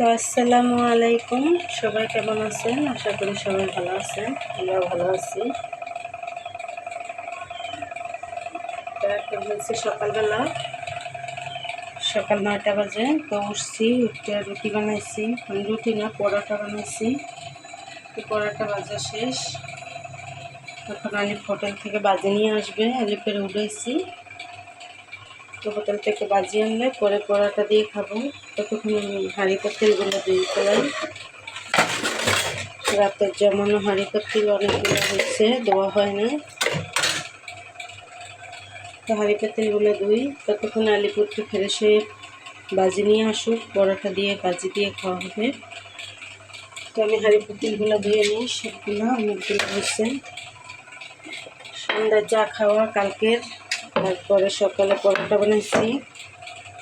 তো আসসালামু আলাইকুম, সবাই কেমন আছেন? আশা করি সবাই ভালো আছেন। আমরাও ভালো আছি। তো এখন হচ্ছে সকালবেলা, সকাল 9টা বাজে। তো উঠছি, উঠতে রুটি বানাইছি, রুটি না পরোটা বানাইছি। তো পরোটা ভাজা শেষ। এখন আলিফ হোটেল থেকে বাজে নিয়ে আসবে, আলিফের উঠেছি। তো হোটেল থেকে বাজিয়ে আনলে পরে পরোটা দিয়ে খাবো। ততক্ষণ আমি হাঁড়ি পাতিলগুলো দিয়ে ফেলাই। রাতের জমানো হাঁড়ি পাতিল অনেকগুলো হচ্ছে, ধোয়া হয় না। তো হাঁড়ি পাতিলগুলো ধুই। ততক্ষণ আলিপুরকে ফ্রেশ হয়ে বাজি নিয়ে আসুক, পরোটা দিয়ে বাজি দিয়ে খাওয়া হবে। তো আমি হাঁড়ি পাতিলগুলো ধুয়ে নিই, সবগুলো অনেকগুলো হচ্ছে। সন্ধ্যার চা খাওয়া কালকের, তারপরে সকালে পরোটা বানাইছি,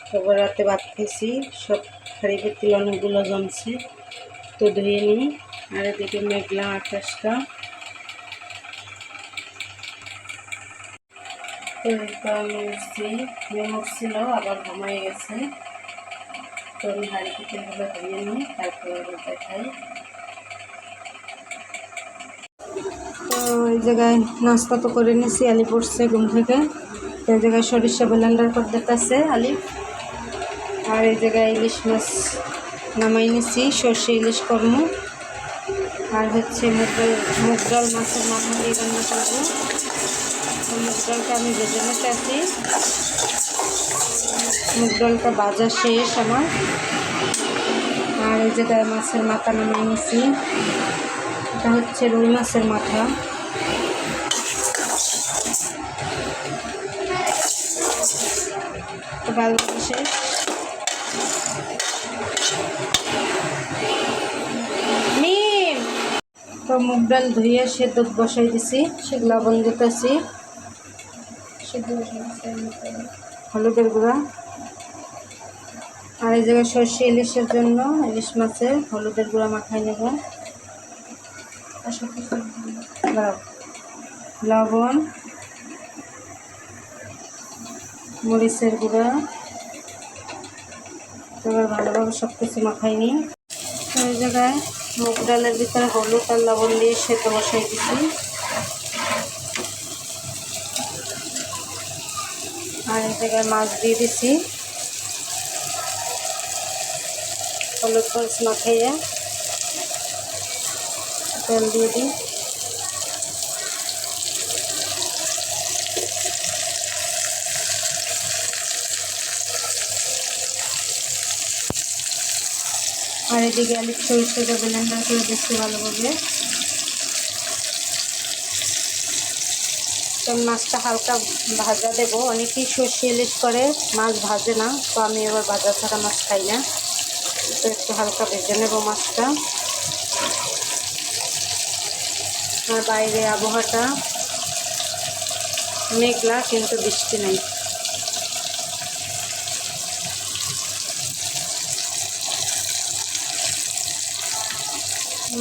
তারপর রাতে ভাত খাইছি। সব হাঁড়ি পাতিল অনেকগুলো জমছে, তো ধুয়ে নিই। আর এদিকে মেঘলা আকাশটা। তো আমি উঠছি, ঘুম উঠছিল, আবার ঘুমাই গেছে। তো আমি হাঁড়ি পাতিলগুলো ধুয়ে নিই, তারপরে দেখাই। তো এই জায়গায় নাস্তা তো করে নিয়েছি, আলি পড়ছে ঘুম থেকে। তো এই জায়গায় সরিষা ব্লেন্ডার করে দিতেছে আলিফ। আর এই জায়গায় ইলিশ মাছ নামাই নিয়েছি, সর্ষে ইলিশ কর্ম। আর হচ্ছে মুগ ডাল মাছের মাথা দিয়ে রান্না করবো। মুগ ডালটা আমি ভেজে নিতে আছি। মুগ ডালটা ভাজা শেষ আমার। আর এই জায়গায় মাছের মাথা নামাই নিয়েছি, এটা হচ্ছে রুই মাছের মাথা। তো ভালো শেষ। তো মুগ ডাল ধুয়ে সেদ্ধ বসাই দিছি, সেগুলো লবণ দিতেছি, হলুদের গুঁড়া। আর এই জায়গায় সর্ষে ইলিশের জন্য ইলিশ মাছের হলুদের গুঁড়া মাখাই নেব। লবণ, মরিচের গুঁড়া, এবার ভালোভাবে সব কিছু মাখাই নিই। এই জায়গায় মুগ ডালের ভিতরে হলুদ আর লবণ দিয়ে সেদ্ধ বসাই দিচ্ছি। আর এই জায়গায় মাছ দিয়ে দিচ্ছি, হলুদ মরিচ মাখাইয়ে তেল দিয়ে দিই। আর এদিকে আলিফ সরিষাটা ব্লেন্ডার করে দিচ্ছি ভালোভাবে। তো মাছটা হালকা ভাজা দেবো। অনেকেই সর্ষে ইলিশ করে, মাছ ভাজে না। তো আমি এবার ভাজা ছাড়া মাছ খাই না, তো একটু হালকা ভেজে নেব মাছটা। আর বাইরে আবহাওয়াটা মেঘলা, কিন্তু বৃষ্টি নেই।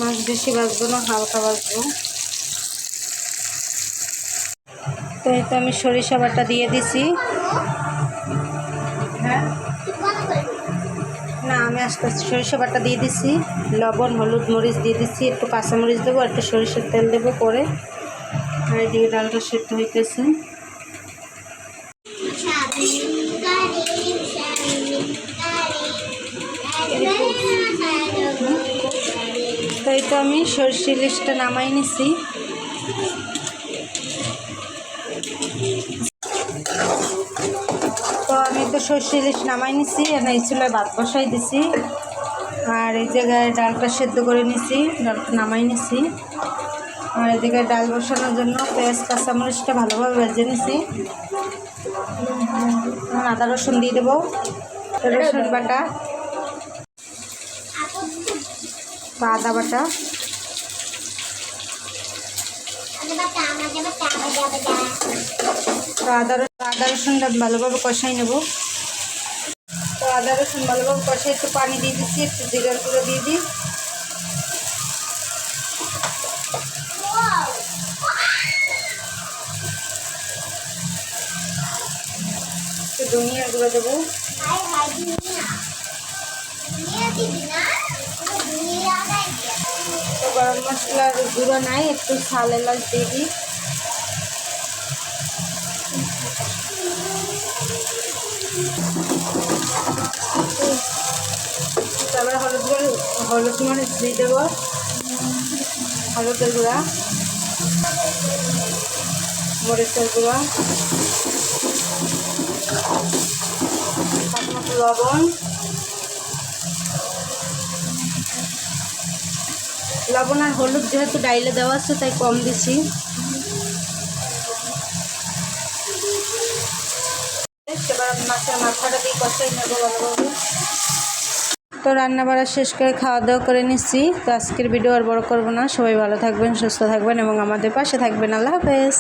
মাছ বেশি ভাজবো না, হালকা ভাজবো। তো এই তো আমি সরিষা বাটা দিয়ে দিছি। হ্যাঁ না, আমি আস্তে আস্তে সরিষা বাটা দিয়ে দিছি, লবণ হলুদ মরিচ দিয়ে দিচ্ছি, একটু কাঁচামরিচ দেবো, একটু সরিষার তেল দেবো পরে। আর এদিকে ডালটা সেদ্ধ হইতেছে। তো এই তো আমি সরষে ইলিশটা নামাই নিছি। তো আমি তো সরষে ইলিশ নামাই নিছি, এই চুলায় ভাত বসাই দিছি। আর এই জায়গায় ডালটা সেদ্ধ করে নিছি, ডালটা নামাই নিছি। আর এই জায়গায় ডাল বসানোর জন্য পেঁয়াজ কাঁচামরিচটা ভালোভাবে ভেজে নিছি। আদা রসুন দিয়ে দেবো, রসুন বাটা, আদা বাটা। তো আদা রসুনটা ভালোভাবে কষাই নেব। তো আদা রসুন ভালোভাবে কষাই একটু পানি দিয়ে দিচ্ছি, একটু জিরার গুঁড়ো দিয়ে দিই। একটু ধনিয়ার গুঁড়ো দেবো। তো গরম মশলার গুঁড়ো নাই, একটু ঝাল এলাচ দিয়ে দিই। তারপরে হলুদ মরিচ দিয়ে দেবো, হলুদের গুঁড়া, মরিচের গুঁড়া, লবণ, লবণ আর হলুদ যেহেতু ডাইলে দেওয়া আছে তাই কম দিছি। এবার মাছের মাথাটা দিয়ে কষাই নেবো ভালোভাবে। তো রান্না বাড়া শেষ করে খাওয়া দাওয়া করে নিচ্ছি। তো আজকের ভিডিও আর বড় করবো না। সবাই ভালো থাকবেন, সুস্থ থাকবেন এবং আমাদের পাশে থাকবেন। আল্লাহ হাফেজ।